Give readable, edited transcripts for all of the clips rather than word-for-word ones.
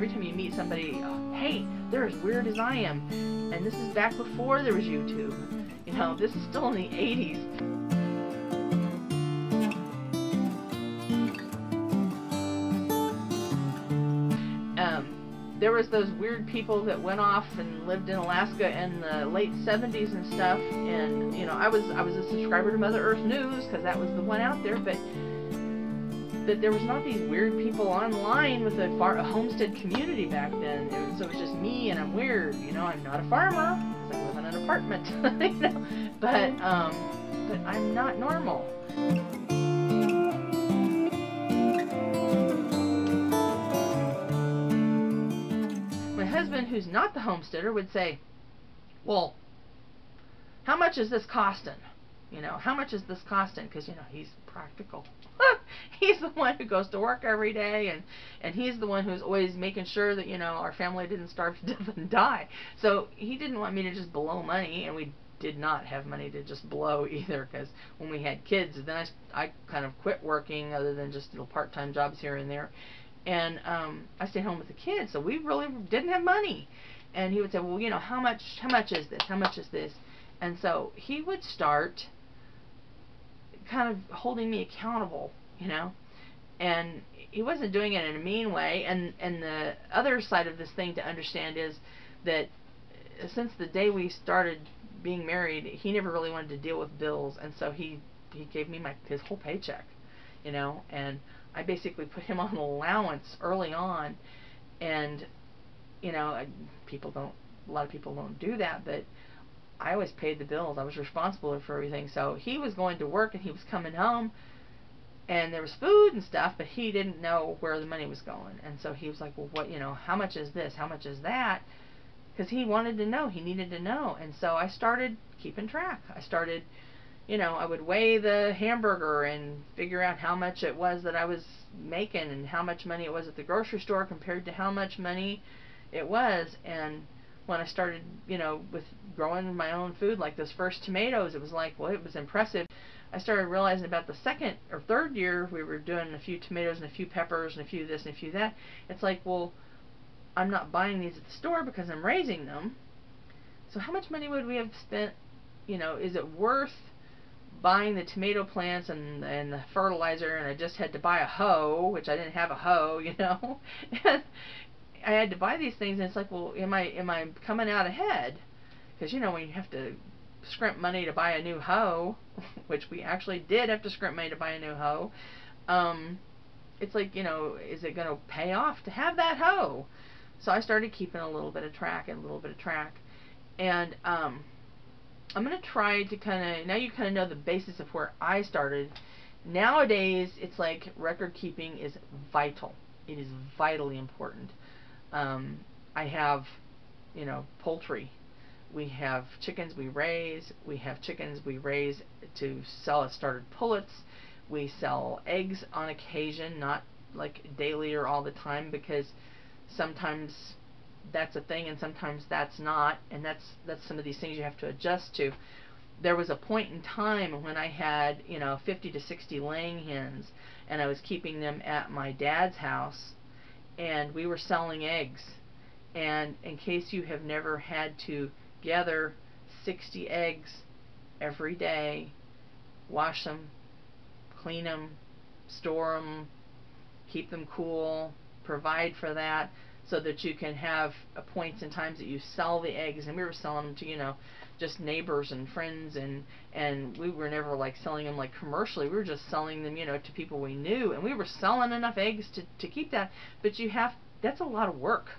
every time you meet somebody, hey, they're as weird as I am. And this is back before there was YouTube. You know, this is still in the 80s. There was those weird people that went off and lived in Alaska in the late 70s and stuff, and you know, I was a subscriber to Mother Earth News because that was the one out there, but there was not these weird people online with a homestead community back then. So it was just me, and I'm weird, you know. I'm not a farmer because I live in an apartment, you know, but I'm not normal. Husband, who's not the homesteader, would say, well, how much is this costing? You know, how much is this costing? Because, you know, he's practical. He's the one who goes to work every day, and he's the one who's always making sure that, you know, our family didn't starve to death and die. So he didn't want me to just blow money, and we did not have money to just blow either, because when we had kids, then I kind of quit working, other than just little part-time jobs here and there. And I stayed home with the kids, so we really didn't have money. And he would say, well, you know, how much is this? How much is this? And so he would start kind of holding me accountable, you know. And he wasn't doing it in a mean way. And the other side of this thing to understand is that since the day we started being married, he never really wanted to deal with bills. And so he gave me his whole paycheck, you know, and I basically put him on allowance early on. And you know, a lot of people don't do that, but I always paid the bills. I was responsible for everything. So he was going to work and he was coming home, and there was food and stuff, but he didn't know where the money was going. And so he was like, well, what, you know, how much is this? How much is that? Because he wanted to know. He needed to know. And so I started keeping track. I started, you know, I would weigh the hamburger and figure out how much it was that I was making and how much money it was at the grocery store compared to how much money it was. And when I started, you know, with growing my own food, like those first tomatoes, it was like, well, it was impressive. I started realizing about the second or third year we were doing a few tomatoes and a few peppers and a few this and a few that. It's like, well, I'm not buying these at the store because I'm raising them. So how much money would we have spent? You know, is it worth buying the tomato plants and the fertilizer, and I just had to buy a hoe, which I didn't have a hoe, you know, and I had to buy these things, and it's like, well, am I coming out ahead? Because, you know, when you have to scrimp money to buy a new hoe, which we actually did have to scrimp money to buy a new hoe, it's like, you know, is it going to pay off to have that hoe? So I started keeping a little bit of track and a little bit of track, and I'm going to try to kind of, now you kind of know the basis of where I started. Nowadays, it's like record keeping is vital. It is vitally important. I have, you know, poultry. We have chickens we raise. We have chickens we raise to sell as started pullets. We sell eggs on occasion, not like daily or all the time, because sometimes that's a thing and sometimes that's not, and that's some of these things you have to adjust to. There was a point in time when I had, you know, 50 to 60 laying hens, and I was keeping them at my dad's house, and we were selling eggs. And in case you have never had to gather 60 eggs every day, wash them, clean them, store them, keep them cool, provide for that, so that you can have points and times that you sell the eggs. And we were selling them to, you know, just neighbors and friends, and we were never like selling them like commercially. We were just selling them, you know, to people we knew, and we were selling enough eggs to keep that. But that's a lot of work.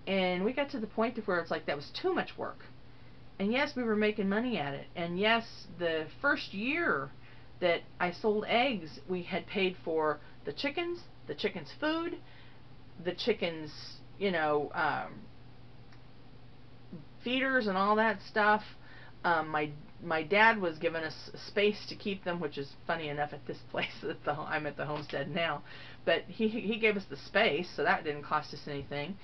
And we got to the point of where it's like that was too much work. And yes, we were making money at it. And yes, the first year that I sold eggs, we had paid for the chickens' food, the chickens, you know, feeders and all that stuff. My dad was giving us space to keep them, which is funny enough at this place I'm at the homestead now. But he gave us the space, so that didn't cost us anything.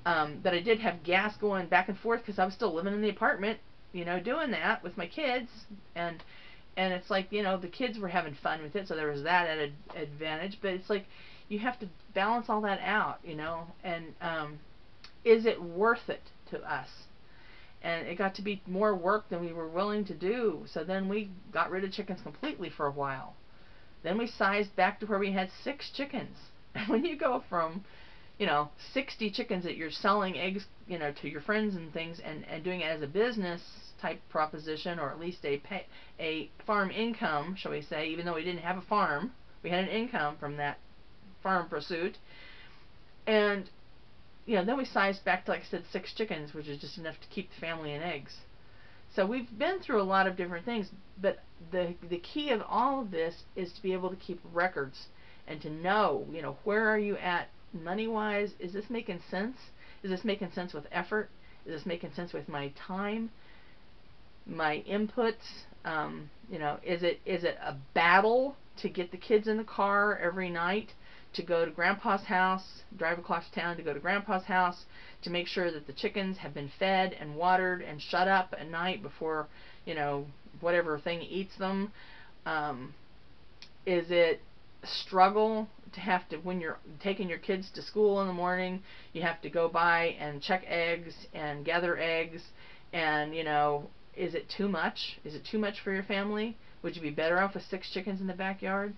But I did have gas going back and forth because I was still living in the apartment, you know, doing that with my kids, and And it's like, you know, the kids were having fun with it, so there was that added advantage. But it's like you have to balance all that out, you know. And is it worth it to us? And it got to be more work than we were willing to do. So then we got rid of chickens completely for a while. Then we sized back to where we had 6 chickens. And when you go from, you know, 60 chickens that you're selling eggs, you know, to your friends and things, and doing it as a business type proposition, or at least a farm income, shall we say, even though we didn't have a farm, we had an income from that farm pursuit. And, you know, then we sized back to, like I said, 6 chickens, which is just enough to keep the family in eggs. So we've been through a lot of different things, but the key of all of this is to be able to keep records and to know, you know, where are you at money-wise? Is this making sense? Is this making sense with effort? Is this making sense with my time, my inputs? You know, is it a battle to get the kids in the car every night to go to Grandpa's house, drive across town to go to Grandpa's house, to make sure that the chickens have been fed and watered and shut up at night before, you know, whatever thing eats them? Is it a struggle to have to, when you're taking your kids to school in the morning, you have to go by and check eggs and gather eggs, and, you know, is it too much? Is it too much for your family? Would you be better off with 6 chickens in the backyard?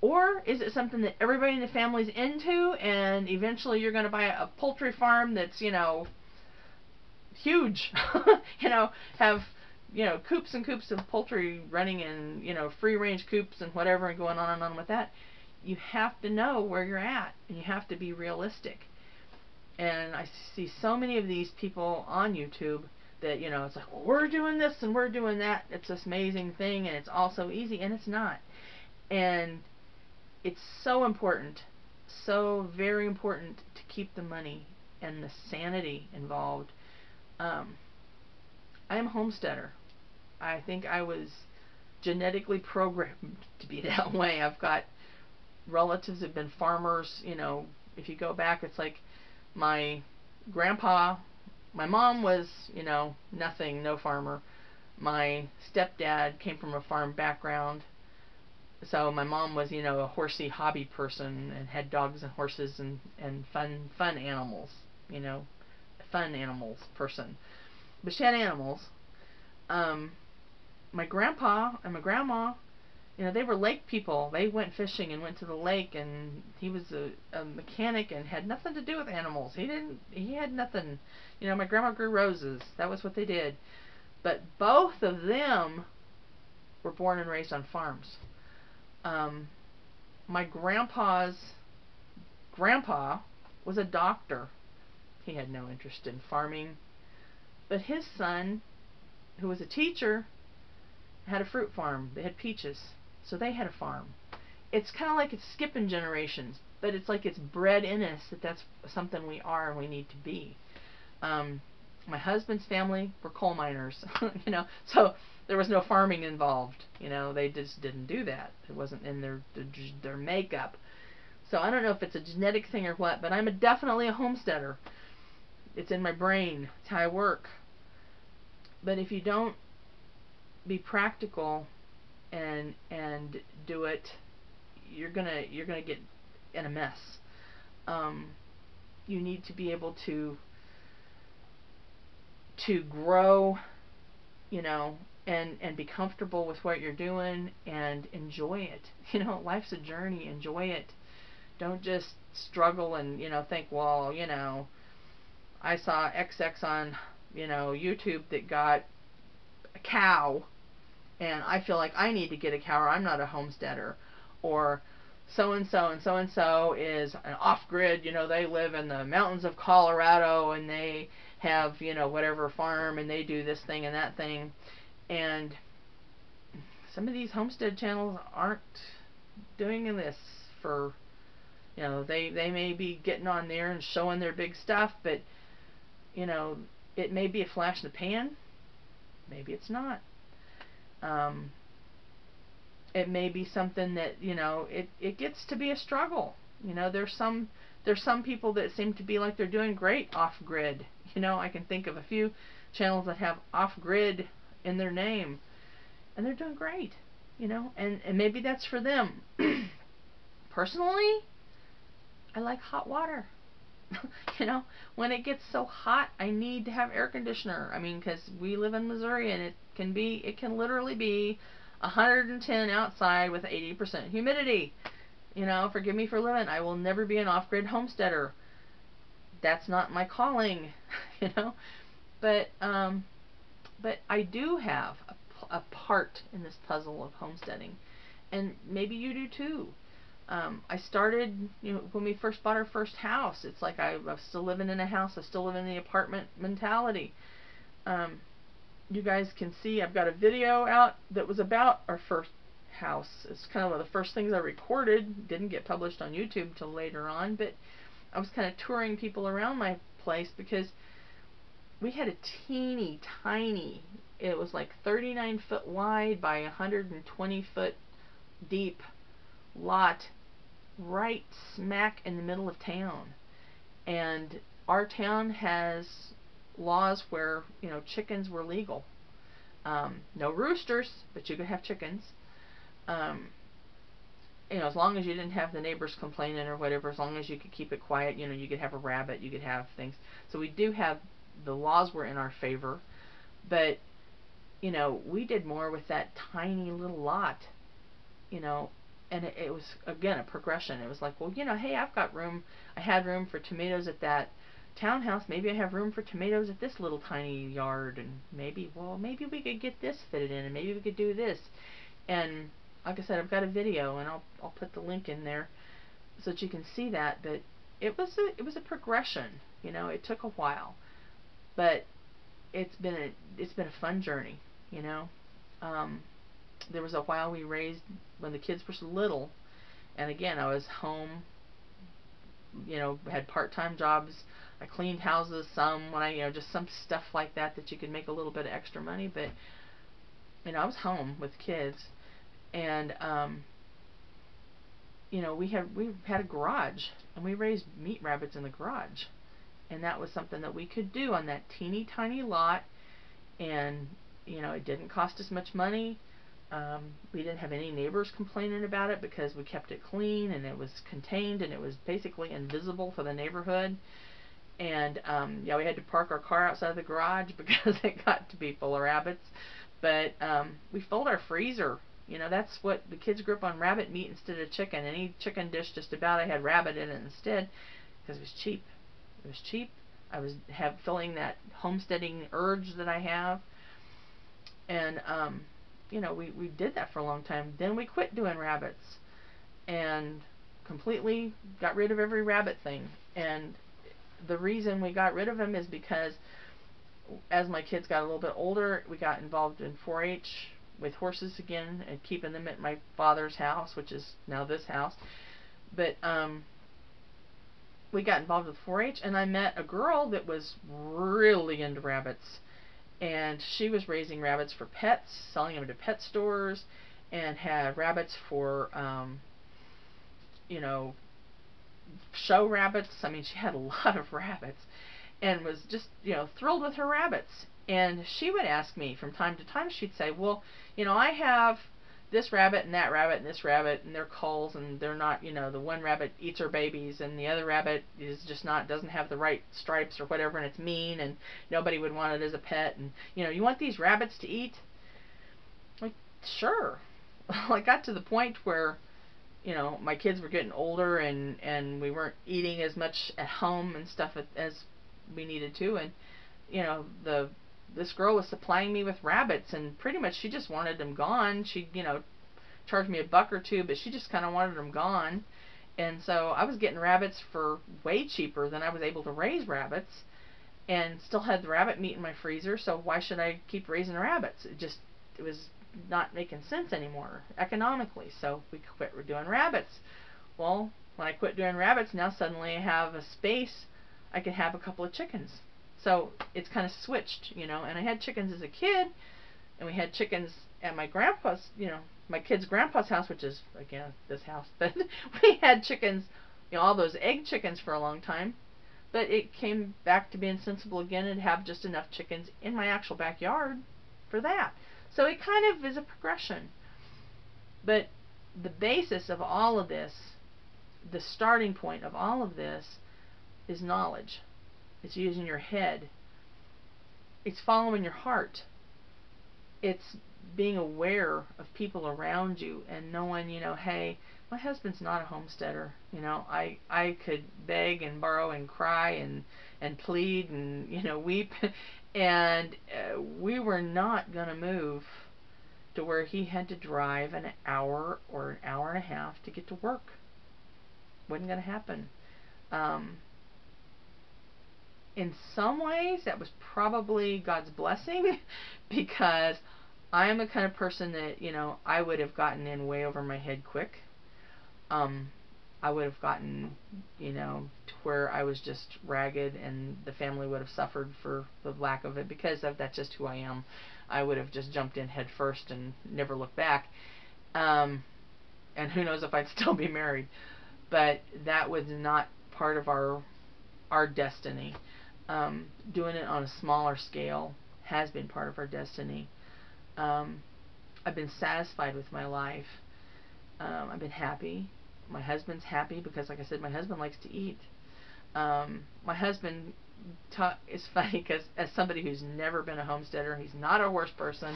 Or is it something that everybody in the family's into, and eventually you're going to buy a poultry farm that's, you know, huge, you know, have, you know, coops and coops of poultry running in, you know, free range coops and whatever, and going on and on with that. You have to know where you're at, and you have to be realistic. And I see so many of these people on YouTube that, you know, it's like, well, we're doing this and we're doing that. It's this amazing thing, and it's all so easy, and it's not. And it's so important, so very important, to keep the money and the sanity involved. I am a homesteader. I think I was genetically programmed to be that way. I've got relatives that have been farmers. You know, if you go back, it's like my grandpa, my mom was, you know, nothing, no farmer. My stepdad came from a farm background. So my mom was, you know, a horsey hobby person and had dogs and horses and fun animals, you know, fun animals person. But she had animals. My grandpa and my grandma, you know, they were lake people. They went fishing and went to the lake, and he was a mechanic and had nothing to do with animals. He had nothing. You know, my grandma grew roses. That was what they did. But both of them were born and raised on farms. My grandpa's grandpa was a doctor. He had no interest in farming. But his son, who was a teacher, had a fruit farm. They had peaches. So they had a farm. It's kind of like it's skipping generations, but it's like it's bred in us that that's something we are and we need to be. My husband's family were coal miners, you know, so there was no farming involved. You know, they just didn't do that. It wasn't in their makeup. So I don't know if it's a genetic thing or what, but I'm definitely a homesteader. It's in my brain. It's how I work. But if you don't be practical and do it, you're gonna get in a mess. You need to be able to grow, you know, and be comfortable with what you're doing and enjoy it. You know, life's a journey. Enjoy it. Don't just struggle and, you know, think, well, you know, I saw XX on, you know, YouTube that got a cow, and I feel like I need to get a cow, or I'm not a homesteader. Or so-and-so and so-and-so is an off-grid, you know, they live in the mountains of Colorado, and they have, you know, whatever farm, and they do this thing and that thing. And some of these homestead channels aren't doing this for, you know, they may be getting on there and showing their big stuff, but, you know, it may be a flash in the pan. Maybe it's not. It may be something that, you know, it gets to be a struggle. You know, there's some people that seem to be like they're doing great off-grid. You know, I can think of a few channels that have off-grid in their name, and they're doing great. you know, and maybe that's for them. Personally, I like hot water. You know, when it gets so hot, I need to have air conditioner. I mean, because we live in Missouri, and it can literally be 110 outside with 80% humidity. You know, forgive me for living. I will never be an off-grid homesteader. That's not my calling. You know, but I do have a part in this puzzle of homesteading, and maybe you do too. I started, you know, when we first bought our first house. It's like I was still living in a house. I still live in the apartment mentality. You guys can see I've got a video out that was about our first house. It's kind of one of the first things I recorded. Didn't get published on YouTube till later on, but I was kind of touring people around my place because we had a teeny tiny, it was like 39 foot wide by 120 foot deep lot right smack in the middle of town. And our town has laws where, you know, chickens were legal. No roosters, but you could have chickens. You know, as long as you didn't have the neighbors complaining or whatever, as long as you could keep it quiet, you know, you could have a rabbit, you could have things. So we do have, the laws were in our favor, but, you know, we did more with that tiny little lot, you know. And it was, again, a progression. It was like, well, you know, hey, I've got room. I had room for tomatoes at that townhouse. Maybe I have room for tomatoes at this little tiny yard. And maybe, well, maybe we could get this fitted in, and maybe we could do this. And like I said, I've got a video, and I'll put the link in there so that you can see that. But it was a progression. You know, it took a while, but it's been a fun journey. You know. There was a while we raised when the kids were so little, and again, I was home, you know, had part-time jobs. I cleaned houses some when I, you know, just some stuff like that you could make a little bit of extra money, but, you know, I was home with kids, and, you know, we had a garage, and we raised meat rabbits in the garage, and that was something that we could do on that teeny tiny lot, and, you know, it didn't cost us much money. We didn't have any neighbors complaining about it because we kept it clean, and it was contained, and it was basically invisible for the neighborhood. And yeah, we had to park our car outside the garage because it got to be full of rabbits. But we filled our freezer. You know, that's what the kids grew up on, rabbit meat instead of chicken. Any chicken dish just about, I had rabbit in it instead because it was cheap. It was cheap. I was filling that homesteading urge that I have. And you know, we did that for a long time. Then we quit doing rabbits and completely got rid of every rabbit thing. And the reason we got rid of them is because as my kids got a little bit older, we got involved in 4-H with horses again and keeping them at my father's house, which is now this house. But we got involved with 4-H, and I met a girl that was really into rabbits. And she was raising rabbits for pets, selling them to pet stores, and had rabbits for, you know, show rabbits. I mean, she had a lot of rabbits, and was just, you know, thrilled with her rabbits. And she would ask me from time to time, she'd say, well, you know, I have this rabbit and that rabbit and this rabbit, and they're culls, and they're not, you know, the one rabbit eats her babies, and the other rabbit is just not, doesn't have the right stripes or whatever, and it's mean, and nobody would want it as a pet, and, you know, you want these rabbits to eat? Like, sure. Well, I got to the point where, you know, my kids were getting older, and we weren't eating as much at home and stuff as we needed to, and, you know, this girl was supplying me with rabbits, and pretty much she just wanted them gone. She, you know, charged me $1 or $2, but she just kind of wanted them gone. And so I was getting rabbits for way cheaper than I was able to raise rabbits, and still had the rabbit meat in my freezer, so why should I keep raising rabbits? It was not making sense anymore economically, so we quit doing rabbits. Well, when I quit doing rabbits, now suddenly I have a space, I can have a couple of chickens. So it's kind of switched, you know, and I had chickens as a kid, and we had chickens at my grandpa's, you know, my kid's grandpa's house, which is, again, this house, but we had chickens, you know, all those egg chickens for a long time, but it came back to being sensible again and have just enough chickens in my actual backyard for that. So it kind of is a progression. But the basis of all of this, the starting point of all of this, is knowledge. It's using your head. It's following your heart. It's being aware of people around you and knowing, hey, my husband's not a homesteader. I could beg and borrow and cry and plead and, weep. And we were not going to move to where he had to drive an hour or an hour and a half to get to work. Wasn't going to happen. In some ways, that was probably God's blessing, because I am the kind of person that, I would have gotten in way over my head quick. I would have gotten, to where I was just ragged, and the family would have suffered for the lack of it, because that's just who I am. I would have just jumped in head first and never looked back. And who knows if I'd still be married. But that was not part of our destiny. Doing it on a smaller scale has been part of our destiny. I've been satisfied with my life. I've been happy. My husband's happy because, like I said, my husband likes to eat. My husband is funny because, as somebody who's never been a homesteader, he's not a horse person,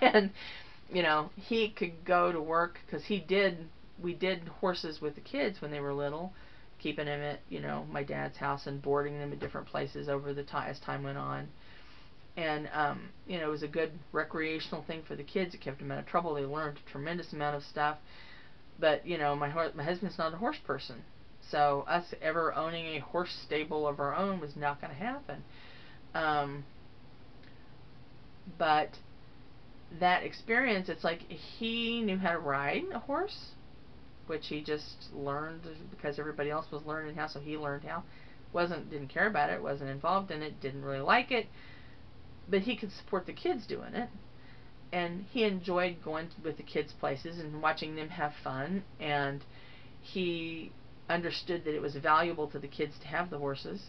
and he could go to work, because we did horses with the kids when they were little, keeping them at my dad's house and boarding them at different places over the time as time went on. And it was a good recreational thing for the kids. It kept them out of trouble. They learned a tremendous amount of stuff. But my husband's not a horse person, so us ever owning a horse stable of our own was not going to happen. But that experience, it's like he knew how to ride a horse, which he just learned because everybody else was learning how, so he learned how. Didn't care about it, wasn't involved in it, didn't really like it, but he could support the kids doing it. And he enjoyed going with the kids places and watching them have fun, and he understood that it was valuable to the kids to have the horses.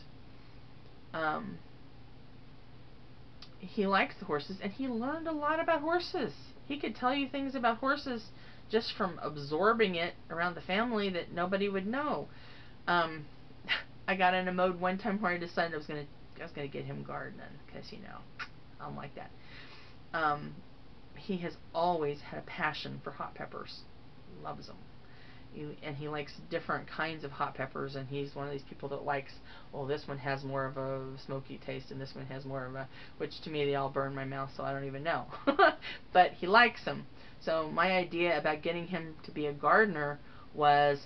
He likes the horses, and he learned a lot about horses. He could tell you things about horses just from absorbing it around the family that nobody would know. I got in a mode one time where I decided I was gonna get him gardening, because I don't like that. He has always had a passion for hot peppers. Loves them. And he likes different kinds of hot peppers, and he's one of these people that likes, well, this one has more of a smoky taste, and this one has more of a, which to me they all burn my mouth, so I don't even know. But he likes them. So my idea about getting him to be a gardener was,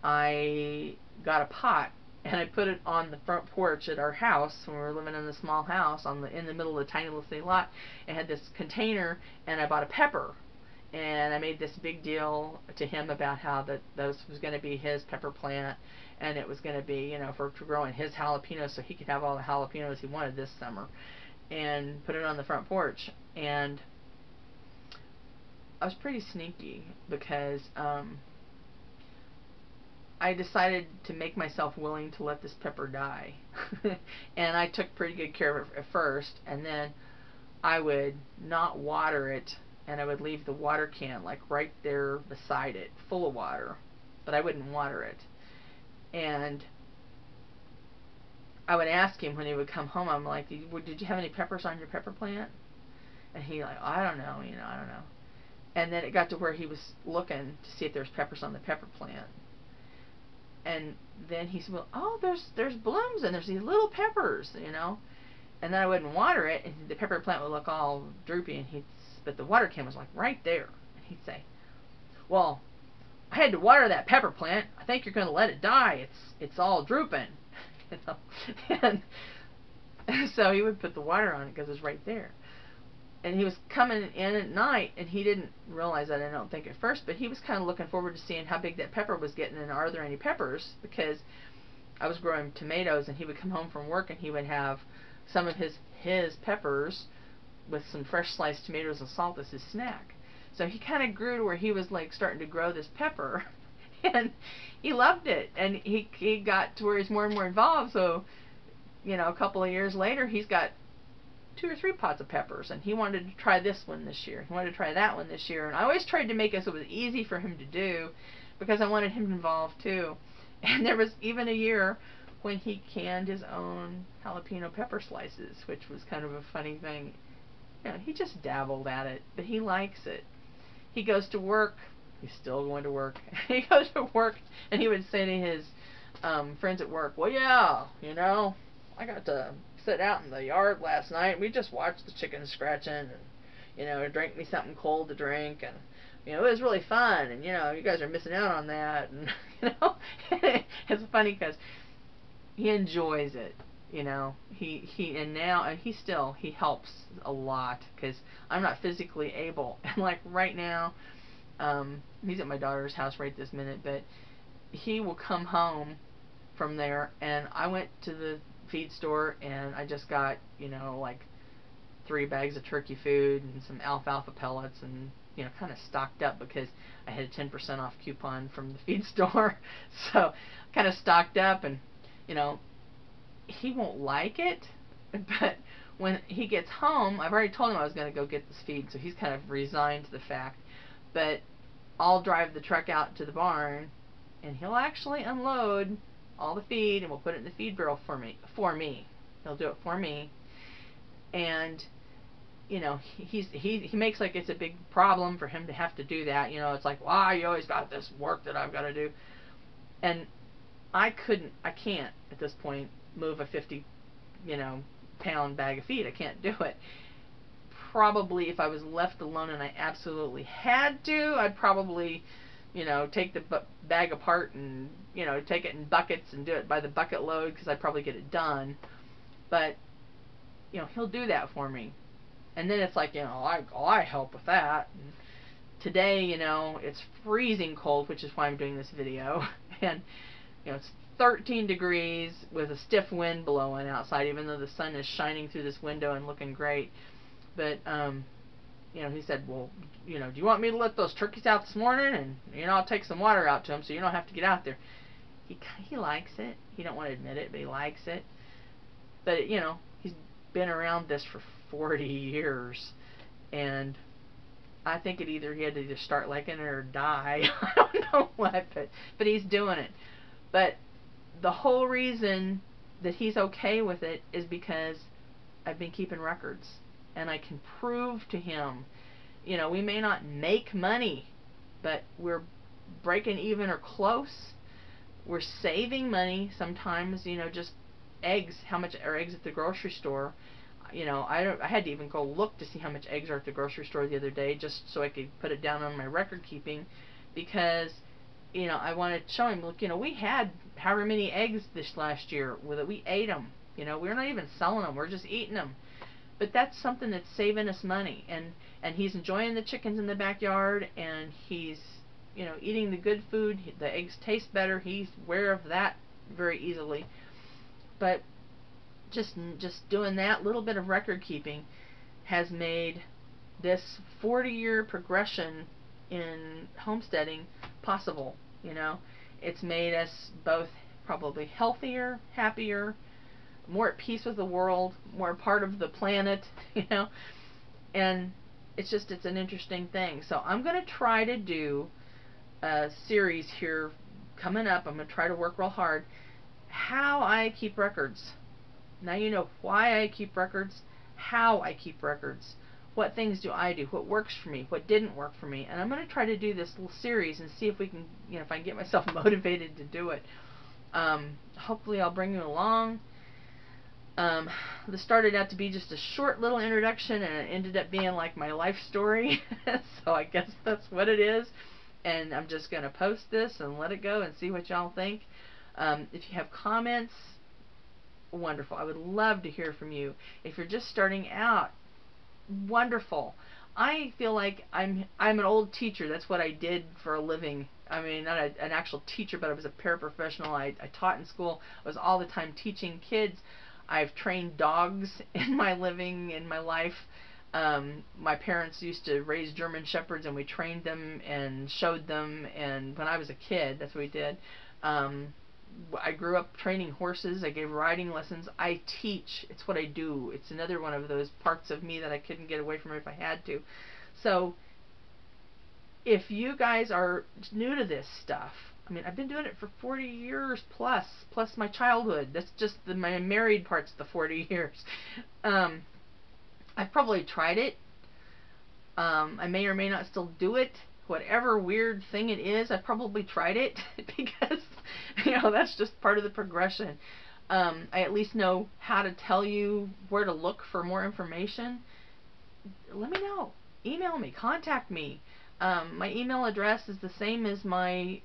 I got a pot, and I put it on the front porch at our house when we were living in a small house in the middle of the tiny little city lot. It had this container, and I bought a pepper. And I made this big deal to him about how those was going to be his pepper plant, and it was going to be, for growing his jalapenos, so he could have all the jalapenos he wanted this summer, and put it on the front porch. And I was pretty sneaky, because I decided to make myself willing to let this pepper die. And I took pretty good care of it at first, and then I would not water it, and I would leave the water can like right there beside it, full of water, but I wouldn't water it. And I would ask him when he would come home, I'm like, did you have any peppers on your pepper plant? And he like, I don't know, I don't know. And then it got to where he was looking to see if there's peppers on the pepper plant. And then he said, well, oh, there's blooms, and there's these little peppers, And then I wouldn't water it, and the pepper plant would look all droopy, and but the water can was like right there. And he'd say, well, I had to water that pepper plant. I think you're going to let it die. It's all drooping. And so he would put the water on it because it's right there. And he was coming in at night, and he didn't realize that, I don't think, at first, but he was kind of looking forward to seeing how big that pepper was getting, and are there any peppers, because I was growing tomatoes, and he would come home from work, and he would have some of his peppers with some fresh sliced tomatoes and salt as his snack. So he kind of grew to where he was like starting to grow this pepper, and he loved it, and he got to where he's more and more involved. So a couple of years later, he's got 2 or 3 pots of peppers, and he wanted to try this one this year. He wanted to try that one this year, and I always tried to make it so it was easy for him to do because I wanted him involved too. And there was even a year when he canned his own jalapeno pepper slices, which was kind of a funny thing. You know, he just dabbled at it, but he likes it. He goes to work. He's still going to work. He goes to work, and he would say to his friends at work, well, yeah, you know, I got to sit out in the yard last night, and we just watched the chickens scratching, and, you know, drank me something cold to drink, and, you know, it was really fun, and, you know, you guys are missing out on that, and, you know, it's funny because he enjoys it, you know, he helps a lot, because I'm not physically able, and, like, right now, he's at my daughter's house right this minute, but he will come home from there, and I went to the feed store, and I just got, you know, like 3 bags of turkey food and some alfalfa pellets, and, you know, kind of stocked up because I had a 10% off coupon from the feed store, so kind of stocked up, and, you know, he won't like it, but when he gets home, I've already told him I was going to go get this feed, so he's kind of resigned to the fact, but I'll drive the truck out to the barn, and he'll actually unload all the feed, and we'll put it in the feed barrel for me. He'll do it for me, and, you know, he makes like it's a big problem for him to have to do that. You know, it's like, why you always got this work that I've got to do, and I can't at this point move a 50, you know, pound bag of feed. I can't do it. Probably if I was left alone and I absolutely had to, I'd probably, you know, take the bag apart and, you know, take it in buckets and do it by the bucket load, because I'd probably get it done. But, you know, he'll do that for me. And then it's like, you know, I help with that. And today, you know, it's freezing cold, which is why I'm doing this video. And, you know, it's 13 degrees with a stiff wind blowing outside, even though the sun is shining through this window and looking great. But, you know, he said, well, you know, do you want me to let those turkeys out this morning? And, you know, I'll take some water out to them so you don't have to get out there. He likes it. He don't want to admit it, but he likes it. But, you know, he's been around this for 40 years. And I think he had to either start liking it or die. I don't know what, but he's doing it. But the whole reason that he's okay with it is because I've been keeping records. And I can prove to him, you know, we may not make money, but we're breaking even or close. We're saving money sometimes, you know, just eggs. How much are eggs at the grocery store? You know, I had to even go look to see how much eggs are at the grocery store the other day, just so I could put it down on my record keeping, because, you know, I wanted to show him, look, you know, we had however many eggs this last year, that we ate them. You know, we're not even selling them, we're just eating them. But that's something that's saving us money, and he's enjoying the chickens in the backyard, and he's, you know, eating the good food. The eggs taste better. He's aware of that very easily. But just doing that little bit of record keeping has made this 40-year progression in homesteading possible. You know, it's made us both probably healthier, happier, more at peace with the world, more a part of the planet, you know, and it's an interesting thing. So I'm going to try to do a series here coming up. I'm going to try to work real hard how I keep records. Now you know why I keep records, how I keep records, what things do I do, what works for me, what didn't work for me, and I'm going to try to do this little series and see if we can, you know, if I can get myself motivated to do it. Hopefully I'll bring you along. This started out to be just a short little introduction, and it ended up being like my life story. So I guess that's what it is, and I'm just going to post this and let it go and see what y'all think. If you have comments, wonderful. I would love to hear from you. If you're just starting out, wonderful. I feel like I'm an old teacher. That's what I did for a living. I mean, not an actual teacher, but I was a paraprofessional. I taught in school. I was all the time teaching kids. I've trained dogs in my life. My parents used to raise German Shepherds, and we trained them and showed them, and when I was a kid, that's what we did. I grew up training horses. I gave riding lessons. I teach. It's what I do. It's another one of those parts of me that I couldn't get away from if I had to. So if you guys are new to this stuff, I mean, I've been doing it for 40 years plus my childhood. That's just my married part's the 40 years. I've probably tried it. I may or may not still do it. Whatever weird thing it is, I've probably tried it because, that's just part of the progression. I at least know how to tell you where to look for more information. Let me know. Email me. Contact me. My email address is the same as my,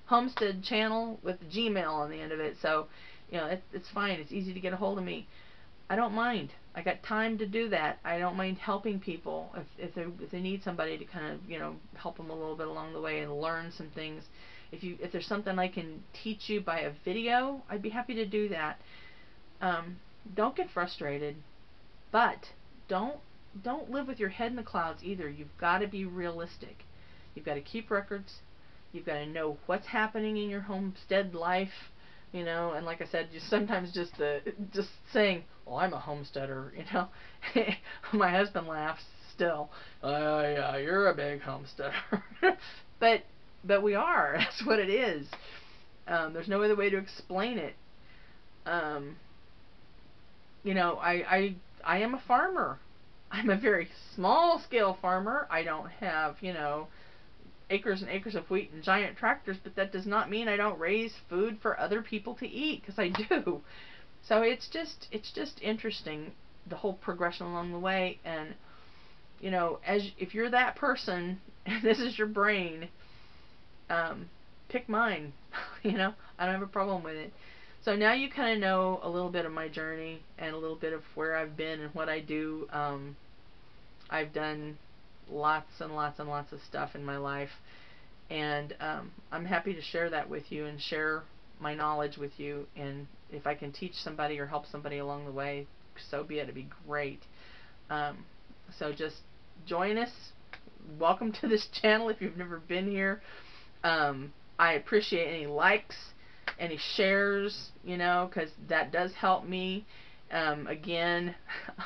Homestead channel with Gmail on the end of it. So, it's fine. It's easy to get a hold of me. I don't mind. I got time to do that. I don't mind helping people if they need somebody to kind of help them a little bit along the way and learn some things. If there's something I can teach you by a video, I'd be happy to do that. Don't get frustrated, but don't live with your head in the clouds either. You've got to be realistic. You've got to keep records. You've got to know what's happening in your homestead life. And like I said, sometimes just saying, "Well, I'm a homesteader," my husband laughs still. Yeah, you're a big homesteader." but we are. That's what it is. There's no other way to explain it. I am a farmer. I'm a very small scale farmer. I don't have, acres and acres of wheat and giant tractors, but that does not mean I don't raise food for other people to eat, because I do. So it's just interesting, the whole progression along the way. And if you're that person and this is your brain, pick mine. I don't have a problem with it. So now you kind of know a little bit of my journey and a little bit of where I've been and what I do. I've done lots and lots and lots of stuff in my life, and I'm happy to share that with you and share my knowledge with you. And if I can teach somebody or help somebody along the way, so be it. It'd be great. So just join us. Welcome to this channel if you've never been here. I appreciate any likes, any shares, because that does help me. Again,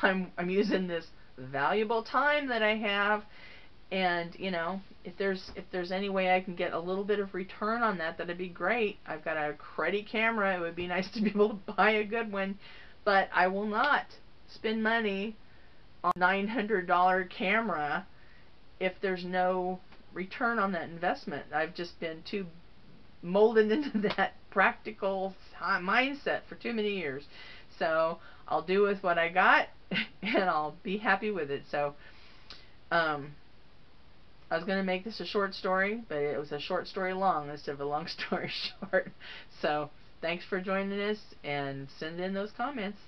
I'm using this valuable time that I have, and if there's any way I can get a little bit of return on that, that'd be great. I've got a cruddy camera. It would be nice to be able to buy a good one, but I will not spend money on a $900 camera if there's no return on that investment. I've just been too molded into that practical mindset for too many years. So I'll do with what I got, and I'll be happy with it. So I was going to make this a short story, but it was a short story long instead of a long story short. So thanks for joining us, and send in those comments.